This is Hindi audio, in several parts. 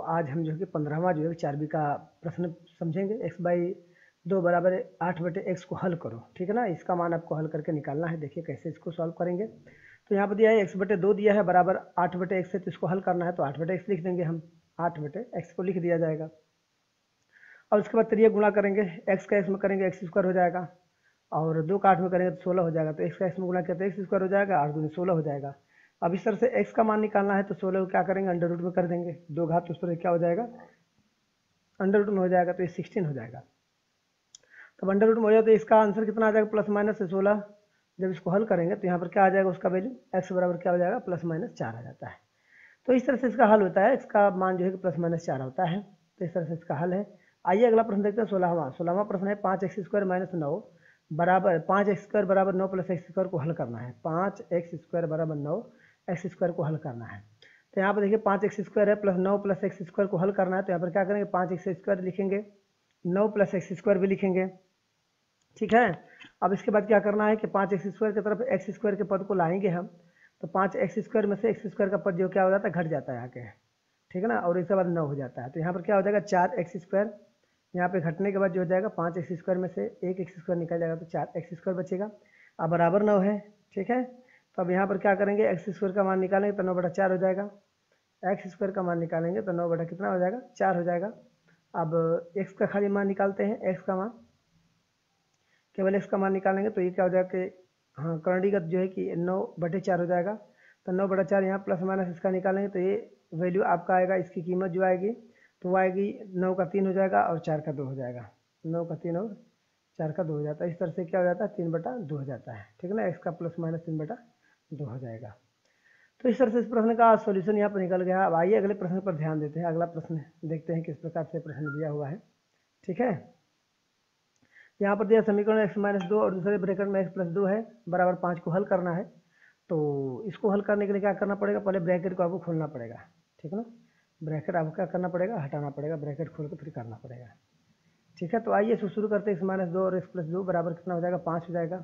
आज हम जो है कि 15वां जो है 4b का प्रश्न समझेंगे। x/2 बराबर 8/x को हल करो, ठीक है ना। इसका मान आपको हल करके निकालना है। देखिए कैसे इसको सॉल्व करेंगे। तो यहाँ पर दिया है x/2 दिया है बराबर 8/x है, तो इसको हल करना है तो 8/x लिख देंगे हम। 8/x को लिख दिया जाएगा। और उसके बाद त्रिय गुणा करेंगे, x का x में करेंगे x² हो जाएगा, और 2 का 8 में करेंगे तो 16 हो जाएगा। तो x का x में गुणा किया तो x² हो जाएगा, 8 दूनी 16 हो जाएगा। अब इस तरह से x का मान निकालना है तो 16 को क्या करेंगे, अंडर रूट में कर देंगे। 2 घात उस तरह क्या हो जाएगा, अंडर रूट में हो जाएगा, तो ये 16 हो जाएगा। तब अंडर रूट में हो जाए तो इसका आंसर कितना आ जाएगा, प्लस माइनस 16। जब इसको हल करेंगे तो यहाँ पर क्या आ जाएगा, उसका वैल्यू x बराबर क्या हो जाएगा, +-4 आ जाता है। तो इस तरह से इसका हल होता है। इसका मान जो है कि +-4 होता है। तो इस तरह से इसका हल है। आइए अगला प्रश्न देखते हैं। 16वां प्रश्न है 5x² - 9 बराबर 5x² बराबर 9 + x² को हल करना है। 5x² बराबर 9 x² को हल करना है। तो यहाँ पर देखिए 5x² है प्लस 9 + x² को हल करना है। तो यहाँ पर क्या करेंगे, 5x² लिखेंगे, 9 + x² भी लिखेंगे, ठीक है। अब इसके बाद क्या करना है कि 5x² की तरफ x² के पद को लाएंगे हम। तो 5x² में से x² का पद जो क्या हो जाता है, घट जाता है आके, ठीक है ना। और इसके बाद 9 हो जाता है। तो यहाँ पर क्या हो जाएगा, 4x²। यहाँ पे घटने के बाद जो हो जाएगा 5x² में से 1x² निकल जाएगा तो 4x² बचेगा। अब बराबर 9 है, ठीक है। तो अब यहाँ पर क्या करेंगे, x² का मान निकालेंगे तो 9/4 हो जाएगा। x² का मान निकालेंगे तो 9 बटा कितना हो जाएगा, 4 हो जाएगा। अब x का खाली मान निकालते हैं, x का मान, केवल x का मान निकालेंगे तो ये क्या हो जाएगा कि हाँ करणीगत जो है कि 9/4 हो जाएगा। तो 9/4 यहाँ प्लस माइनस इसका निकालेंगे तो ये वैल्यू आपका आएगा, इसकी कीमत जो आएगी तो वो आएगी 9 का 3 हो जाएगा और 4 का 2 हो जाएगा। 9 का 3 और 4 का 2 हो जाता है। इस तरह से क्या हो जाता है, 3/2 हो जाता है, ठीक है ना। x का +-3/2 हो जाएगा। तो इस तरह से इस प्रश्न का सॉल्यूशन यहाँ पर निकल गया। अब आइए अगले प्रश्न पर ध्यान देते हैं। अगला प्रश्न देखते हैं किस प्रकार से प्रश्न दिया हुआ है, ठीक है। यहाँ पर दिया समीकरण x-2 और दूसरे ब्रैकेट में x+2 है बराबर 5 को हल करना है। तो इसको हल करने के लिए क्या करना पड़ेगा, पहले ब्रैकेट को आपको खोलना पड़ेगा, ठीक है ना। ब्रैकेट आपको क्या करना पड़ेगा, हटाना पड़ेगा, ब्रैकेट खोल के फिर करना पड़ेगा, ठीक है। तो आइए इसको शुरू करते हैं। x-2 और x+2 बराबर कितना हो जाएगा, 5 हो जाएगा।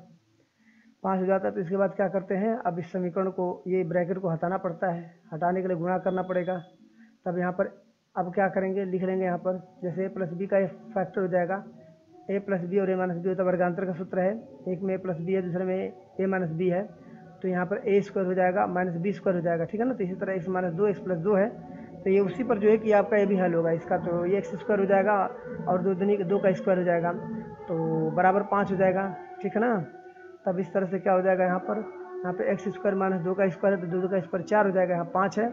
5 हो जाता है। तो इसके बाद क्या करते हैं, अब इस समीकरण को, ये ब्रैकेट को हटाना पड़ता है, हटाने के लिए गुणा करना पड़ेगा। तब यहाँ पर अब क्या करेंगे, लिख लेंगे यहाँ पर जैसे a+b का फैक्टर हो जाएगा, a+b और a-b होता है, वर्गांतर का सूत्र है। एक में a+b है, दूसरे में a-b है। तो यहाँ पर a² हो जाएगा -b² हो जाएगा, ठीक है ना। तो इसी तरह x-2 x+2 है, तो ये उसी पर जो है कि आपका ये भी हल होगा इसका। तो ये x² हो जाएगा और 2 का स्क्वायर हो जाएगा, तो बराबर 5 हो जाएगा, ठीक है ना। तब इस तरह से क्या हो जाएगा, यहाँ पे x² - 2 का स्क्वायर है तो 2 का स्क्वायर 4 हो जाएगा, यहाँ 5 है।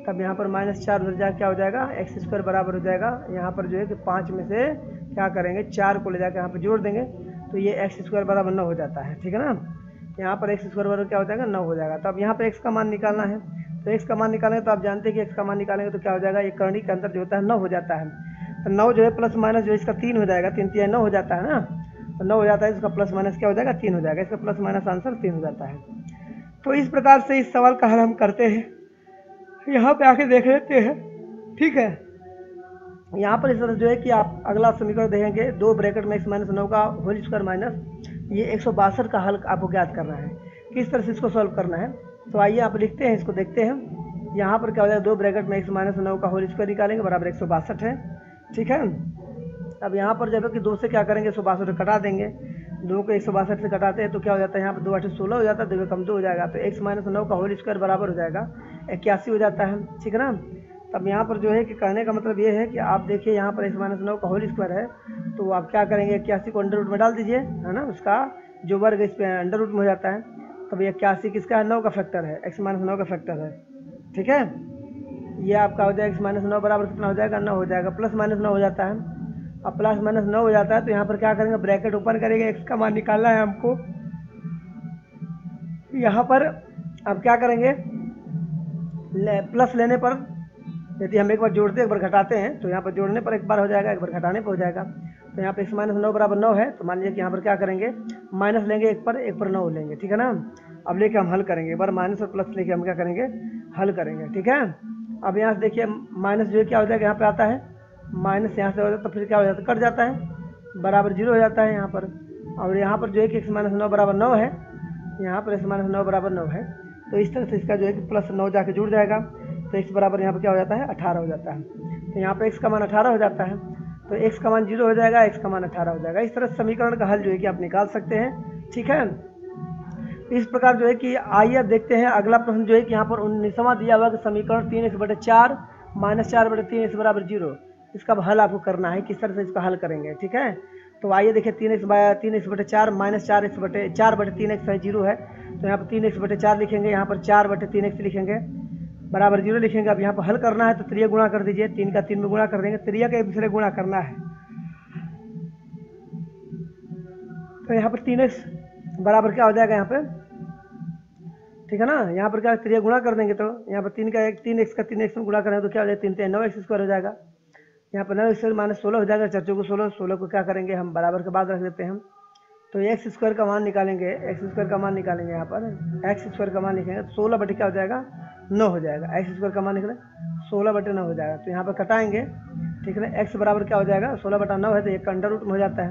तब यहाँ पर -4 हो जाएगा, क्या हो जाएगा, x² बराबर हो जाएगा, यहाँ पर जो है कि 5 में से क्या करेंगे, 4 को ले जाकर यहाँ पर जोड़ देंगे तो ये x² बराबर 9 हो जाता है, ठीक है ना। यहाँ पर x² बराबर क्या हो जाएगा, 9 हो जाएगा। तो अब यहाँ पर x का मान निकालना है। तो x का मान निकालेंगे तो आप जानते हैं कि x का मान निकालेंगे तो क्या हो जाएगा, ये कर्ण के अंतर जो होता है 9 हो जाता है। तो 9 जो है प्लस माइनस जो इसका 3 हो जाएगा, 3 3 9 हो जाता है ना। तो 9 हो जाता है, इसका प्लस माइनस क्या हो जाएगा, 3 हो जाएगा। इसका प्लस माइनस आंसर 3 हो जाता है। तो इस प्रकार से इस सवाल का हल हम करते हैं। यहाँ पे आके देख लेते हैं, ठीक है। यहाँ पर इस तरह जो है कि आप अगला समीकरण देखेंगे, 2 ब्रैकेट में x-9 का होल स्क्वायर माइनस ये 162 का हल आपको ज्ञात करना है। किस तरह से इसको सॉल्व करना है, तो आइए आप लिखते हैं, इसको देखते हैं। यहाँ पर क्या हो जाएगा, 2 ब्रैकेट में x-9 का होल स्क्वायर निकालेंगे बराबर 162 है, ठीक है। अब यहाँ पर जब कि 2 से क्या करेंगे, 162 कटा देंगे। 2 को 162 से कटाते हैं तो क्या हो जाता है, यहाँ पर 2 8 16 हो जाता है, 2 कम 2 हो जाएगा। तो x-9 का होल स्क्वायर बराबर हो जाएगा 81 हो जाता है, ठीक है ना। तब यहाँ पर जो है कि कहने का मतलब ये है कि आप देखिए यहाँ पर x-9 का होल स्क्वायर है, तो आप क्या करेंगे, 81 को अंडर रूट में डाल दीजिए, है ना। उसका जो वर्ग इस पर अंडर रूट में हो जाता है। तब 81 किसका है, 9 का फैक्टर है, x-9 का फैक्टर है, ठीक है। ये आपका हो जाएगा x-9 बराबर कितना हो जाएगा, 9 हो जाएगा। +-9 हो जाता है। अब +-9 हो जाता है तो यहाँ पर क्या करेंगे, ब्रैकेट ओपन करेंगे, x का मान निकालना है हमको। यहाँ पर अब क्या करेंगे, प्लस लेने पर यदि हम एक बार जोड़ते हैं एक बार घटाते हैं तो यहाँ पर जोड़ने पर एक बार हो जाएगा, एक बार घटाने पर हो जाएगा। तो यहाँ पे x-9 बराबर 9 है, तो मान लीजिए कि यहाँ पर क्या करेंगे, माइनस लेंगे एक पर 9 लेंगे, ठीक है ना। अब लेके हम हल करेंगे, एक बार माइनस और प्लस लेके हम क्या करेंगे, हल करेंगे, ठीक है। अब यहाँ से देखिए माइनस जो है क्या हो जाएगा, यहाँ पे आता है माइनस, यहाँ से हो जाता है तो फिर क्या हो जाता है, कट जाता है, बराबर 0 हो जाता है यहाँ पर। और यहाँ पर जो है कि x-9 बराबर 9 है, यहाँ पर x-9 बराबर 9 है। तो इस तरह से इसका जो है कि +9 जाके जुड़ जाएगा। तो x बराबर यहाँ पर क्या हो जाता है 18 हो जाता है। तो यहाँ पे x का मान 18 हो जाता है, तो x का मान 0 हो जाएगा, x का मान 18 हो जाएगा। इस तरह समीकरण का हल जो है कि आप निकाल सकते हैं। ठीक है, इस प्रकार जो है कि आइए अब देखते हैं अगला प्रश्न जो है कि यहाँ पर 19वां दिया हुआ कि समीकरण 3x/4 - 4/3x बराबर 0, इसका हल आपको करना है। किस तरह से इसका हल करेंगे, ठीक है। तो आइए देखिए 3x/4 - 4/3x है 0 है, तो यहाँ पर 3x/4 लिखेंगे, यहाँ पर 4/3x लिखेंगे, बराबर 0 लिखेंगे। अब यहाँ पर हल करना है तो त्रिय गुणा कर दीजिए, 3 का 3 में गुणा कर देंगे, त्रिय का एक दूसरे गुणा करना है। तो यहाँ पर 3x बराबर क्या हो जाएगा यहाँ पे, ठीक है ना। यहाँ पर क्या त्रिय गुणा कर देंगे, तो यहाँ पर 3x का 3x में गुणा करेंगे तो क्या हो जाएगा 3 9x² हो जाएगा। यहाँ पर 9x² - 16 हो जाएगा, 4 को 16 को क्या करेंगे हम बराबर के बाद रख देते हैं। तो x² का मान निकालेंगे, x² का मान निकालेंगे, यहाँ पर x² का मान लिखेंगे तो 16 बटे क्या हो जाएगा 9 हो जाएगा। x² का मान निकले 16/9 हो जाएगा। तो यहाँ पर कटाएंगे, ठीक है ना। x बराबर क्या हो जाएगा 16/9 है, तो एक अंडर रूट में हो जाता है,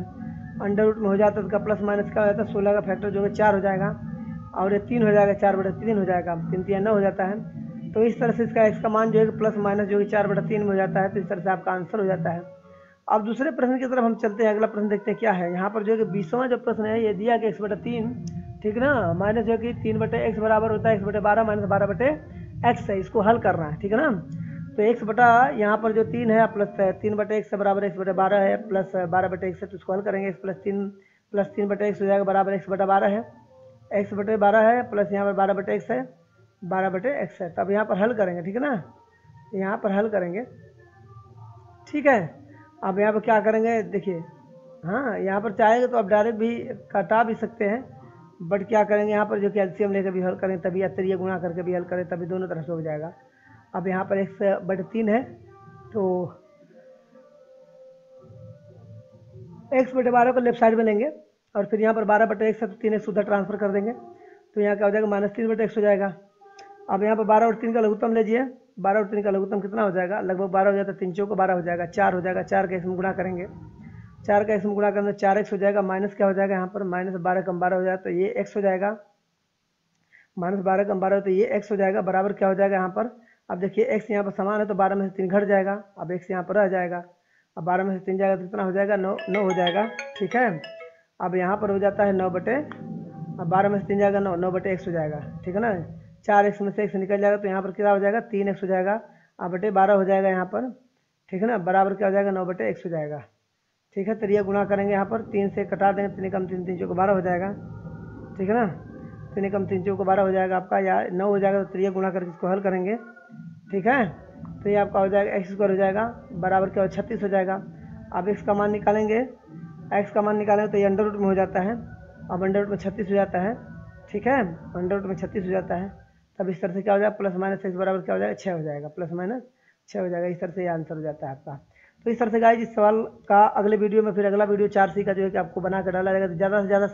अंडर रूट में हो जाता है तो उसका प्लस माइनस क्या हो जाता है 16 का फैक्टर जो है 4 हो जाएगा, और ये 3 हो जाएगा, 4/3 हो जाएगा, 3 3 9 हो जाता है। तो इस तरह से इसका x का मान जो है प्लस माइनस जो है 4/3 में हो जाता है। तो इस तरह से आपका आंसर हो जाता है। अब दूसरे प्रश्न की तरफ हम चलते हैं। अगला प्रश्न देखते हैं क्या है। यहाँ पर जो है कि 20वां जो प्रश्न है ये दिया कि x/3, ठीक ना, माइनस जो है कि 3/x बराबर होता है x/12 - 12/x है, इसको हल करना है, ठीक है ना। तो x बटा यहाँ पर जो 3 है प्लस 3/x बराबर x/12 है प्लस 12/x है, तो इसको हल करेंगे। x प्लस 3/x हो जाएगा बराबर x/12 है, x/12 है प्लस यहाँ पर 12/x है, 12/x है। तब यहाँ पर हल करेंगे, ठीक है ना, यहाँ पर हल करेंगे, ठीक है। अब यहाँ पर क्या करेंगे देखिए, हाँ यहाँ पर चाहेंगे तो आप डायरेक्ट भी कटा भी सकते हैं, बट क्या करेंगे यहाँ पर जो कैल्शियम लेकर भी हल करें तभी, या त्रिय गुणा करके भी हल करें तभी, दोनों तरफ से हो जाएगा। अब यहाँ पर x/3 है, तो x/12 को लेफ्ट साइड में लेंगे और फिर यहाँ पर 12/x है तो 3x उधर ट्रांसफर कर देंगे, तो यहाँ क्या हो जाएगा -3/x हो जाएगा। अब यहाँ पर 12 और 3 का लघुत्तम लीजिए, 12 और 3 का लघुत्तम कितना हो जाएगा, लगभग 12 हो जाता है, 3 चौको 12 हो जाएगा, 4 हो जाएगा, 4 का x में गुणा करेंगे, 4 का x में गुणा करने 4x हो जाएगा, माइनस क्या हो जाएगा यहाँ पर -12 कम 12 हो जाएगा, तो ये x हो जाएगा, -12 कम 12 तो ये x हो जाएगा, बराबर क्या हो जाएगा यहाँ पर। अब देखिए x यहाँ पर समान है तो 12 में से 3 घट जाएगा, अब x यहाँ पर रह जाएगा, अब 12 में से 3 जाएगा तो कितना हो जाएगा 9 हो जाएगा, ठीक है। अब यहाँ पर हो जाता है 9 बटे, अब 12 में से 3 जाएगा 9/x हो जाएगा, ठीक है ना। 4x में से x निकल जाएगा तो यहाँ पर क्या हो जाएगा 3x हो जाएगा, अब बटे 12 हो जाएगा यहाँ पर, ठीक है ना, बराबर क्या हो जाएगा 9/x हो जाएगा, ठीक है। तो ये गुणा करेंगे यहाँ पर 3 से कटा देंगे, 3 कम 3 3 चौको 12 हो जाएगा, ठीक है ना, 3 कम 3 चौको 12 हो जाएगा आपका, या 9 हो जाएगा। तो ये गुणा करके इसको हल करेंगे, ठीक है। तो ये आपका हो जाएगा x² हो जाएगा, बराबर क्या हो 36 हो जाएगा। अब x का मान निकालेंगे, x का मान निकालेंगे तो ये अंडर रूट में हो जाता है, अब अंडर रूट में 36 हो जाता है, ठीक है, अंडर रूट में 36 हो जाता है। तब इस तरह से क्या हो जाएगा प्लस माइनस x बराबर क्या हो जाएगा 6 हो जाएगा, प्लस माइनस 6 हो जाएगा। इस तरह से ये आंसर हो जाता है आपका। तो इस तरह से गाइस इस सवाल का अगले वीडियो में, फिर अगला वीडियो 4C का जो है कि आपको बना कर डाला जाएगा, तो ज़्यादा से ज़्यादा